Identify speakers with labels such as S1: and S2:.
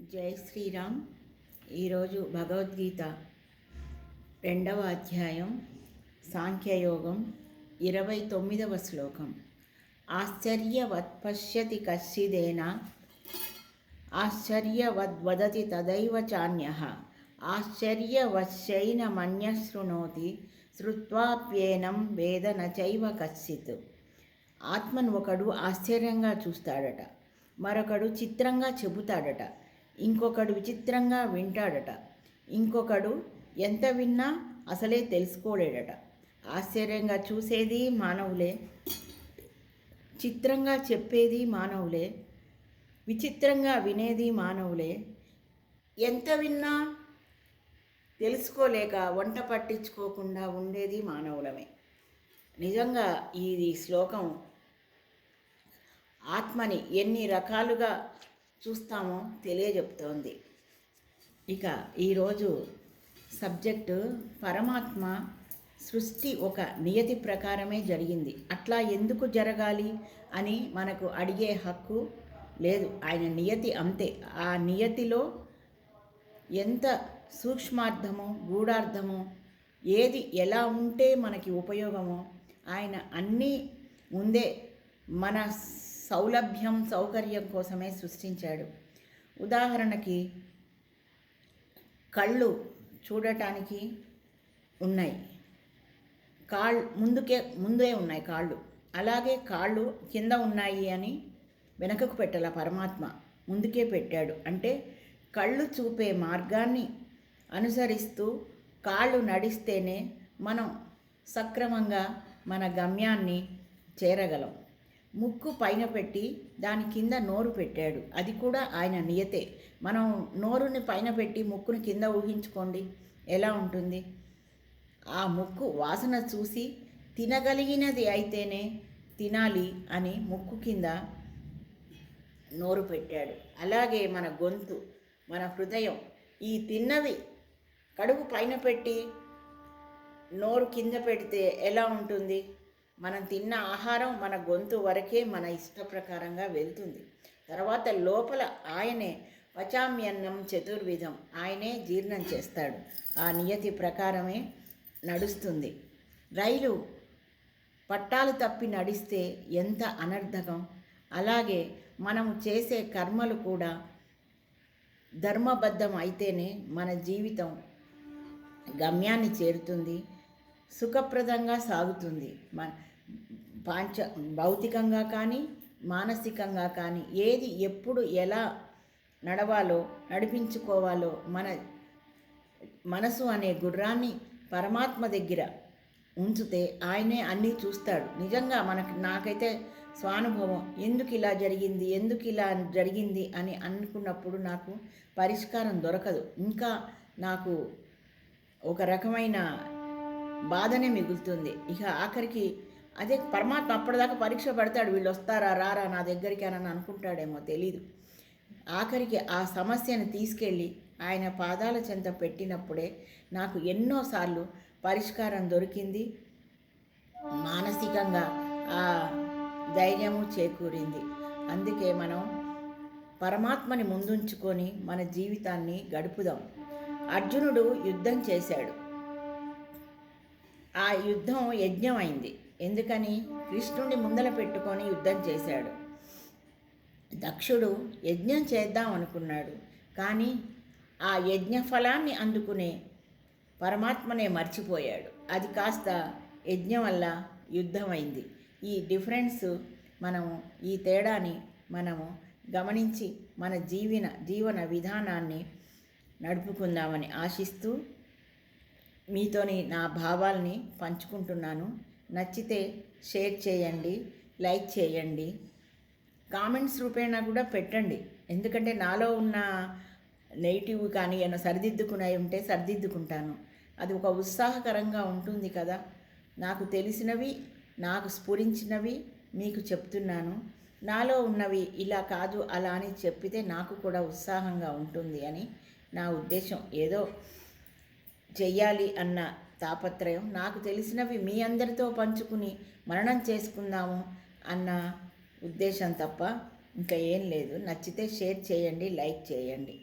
S1: జై శ్రీరామ్. ఈరోజు భగవద్గీత 2వ అధ్యాయం సాంఖ్యయోగం 29వ శ్లోకం. ఆశ్చర్యవత్ పశ్యతి కశ్చిదేన ఆశ్చర్యవద్వదతి తదైవ చాన్యః ఆశ్చర్యవశ్చైనమన్యశృణోతి శ్రుత్వాప్యేనం వేద నచైవ కశ్చిత్. ఆత్మను ఒకడు ఆశ్చర్యంగా చూస్తాడట, మరొకడు చిత్రంగా చెబుతాడట, ఇంకొకడు విచిత్రంగా వింటాడట, ఇంకొకడు ఎంత విన్నా అసలే తెలుసుకోలేడట. ఆశ్చర్యంగా చూసేది మానవులే, చిత్రంగా చెప్పేది మానవులే, విచిత్రంగా వినేది మానవులే. ఎంత విన్నా తెలుసుకోలేక వంట పట్టించుకోకుండా ఉండేది మానవులమే. నిజంగా ఈ శ్లోకం ఆత్మని ఎన్ని రకాలుగా చూస్తామో తెలియజెప్తోంది. ఇక ఈరోజు సబ్జెక్టు పరమాత్మ సృష్టి ఒక నియతి ప్రకారమే జరిగింది. అట్లా ఎందుకు జరగాలి అని మనకు అడిగే హక్కు లేదు. ఆయన నియతి అంతే. ఆ నియతిలో ఎంత సూక్ష్మార్థమో గూఢార్థమో, ఏది ఎలా ఉంటే మనకి ఉపయోగమో ఆయన అన్నీ ముందే మన సౌలభ్యం సౌకర్యం కోసమే సృష్టించాడు. ఉదాహరణకి కళ్ళు చూడటానికి ఉన్నాయి, ముందే ఉన్నాయి కాళ్ళు. అలాగే కాళ్ళు కింద ఉన్నాయి అని వెనకకు పెట్టాల పరమాత్మ, ముందుకే పెట్టాడు. అంటే కళ్ళు చూపే మార్గాన్ని అనుసరిస్తూ కాళ్ళు నడిస్తేనే మనం సక్రమంగా మన గమ్యాన్ని చేరగలం. ముక్కు పైన పెట్టి దాని కింద నోరు పెట్టాడు, అది కూడా ఆయన నియతే. మనం నోరుని పైన పెట్టి ముక్కుని కింద ఊహించుకోండి ఎలా ఉంటుంది. ఆ ముక్కు వాసన చూసి తినగలిగినది అయితేనే తినాలి అని ముక్కు కింద నోరు పెట్టాడు. అలాగే మన గొంతు, మన హృదయం, ఈ తిన్నవి కడుపు పైన పెట్టి నోరు కింద పెడితే ఎలా ఉంటుంది? మనం తిన్న ఆహారం మన గొంతు వరకే మన ఇష్ట ప్రకారంగా వెళ్తుంది. తర్వాత లోపల ఆయనే పచామ్యన్నం చతుర్విధం, ఆయనే జీర్ణం చేస్తాడు. ఆ నియతి ప్రకారమే నడుస్తుంది. రైలు పట్టాలు తప్పి నడిస్తే ఎంత అనర్థకం. అలాగే మనము చేసే కర్మలు కూడా ధర్మబద్ధం అయితేనే మన జీవితం గమ్యాన్ని చేరుతుంది, సుఖప్రదంగా సాగుతుంది. భౌతికంగా కానీ మానసికంగా కానీ ఏది ఎప్పుడు ఎలా నడవాలో నడిపించుకోవాలో మన మనసు అనే గుర్రాన్ని పరమాత్మ దగ్గర ఉంచితే ఆయనే అన్నీ చూస్తాడు. నిజంగా నాకైతే స్వానుభవం, ఎందుకు ఇలా జరిగింది అని అనుకున్నప్పుడు నాకు పరిష్కారం దొరకదు. ఇంకా నాకు ఒక రకమైన బాధనే మిగులుతుంది. ఇక ఆఖరికి అదే పరమాత్మ అప్పటిదాకా పరీక్ష పెడతాడు, వీళ్ళు వస్తారా రారా నా దగ్గరికి అని అనుకుంటాడేమో తెలీదు. ఆఖరికి ఆ సమస్యను తీసుకెళ్ళి ఆయన పాదాల చెంత పెట్టినప్పుడే నాకు ఎన్నోసార్లు పరిష్కారం దొరికింది, మానసికంగా ఆ ధైర్యము చేకూరింది. అందుకే మనం పరమాత్మని ముందుంచుకొని మన జీవితాన్ని గడుపుదాం. అర్జునుడు యుద్ధం చేశాడు. ఆ యుద్ధం యజ్ఞం అయింది. ఎందుకని? కృష్ణుడిని ముందల పెట్టుకొని యుద్ధం చేశాడు. దక్షుడు యజ్ఞం చేద్దాం అనుకున్నాడు, కానీ ఆ యజ్ఞ ఫలాన్ని అందుకునే పరమాత్మనే మర్చిపోయాడు. అది కాస్త యజ్ఞం వల్ల యుద్ధం అయింది. ఈ ఈ తేడాని మనము గమనించి మన జీవన విధానాన్ని నడుపుకుందామని ఆశిస్తూ మీతోని నా భావాల్ని పంచుకుంటున్నాను. నచ్చితే షేర్ చేయండి, లైక్ చేయండి, కామెంట్స్ రూపేణా కూడా పెట్టండి. ఎందుకంటే నాలో ఉన్న నెగిటివ్ కానీ ఏమైనా సరిదిద్దుకునే ఉంటే సరిదిద్దుకుంటాను. అది ఒక ఉత్సాహకరంగా ఉంటుంది కదా. నాకు తెలిసినవి, నాకు స్ఫురించినవి మీకు చెప్తున్నాను. నాలో ఉన్నవి ఇలా కాదు అలా అని చెప్పితే నాకు కూడా ఉత్సాహంగా ఉంటుంది అని నా ఉద్దేశం. ఏదో చెయ్యాలి అన్న తాపత్రయం, నాకు తెలిసినవి మీ అందరితో పంచుకుని మననం చేసుకుందాము అన్న ఉద్దేశం తప్ప ఇంకా ఏం లేదు. నచ్చితే షేర్ చేయండి, లైక్ చేయండి.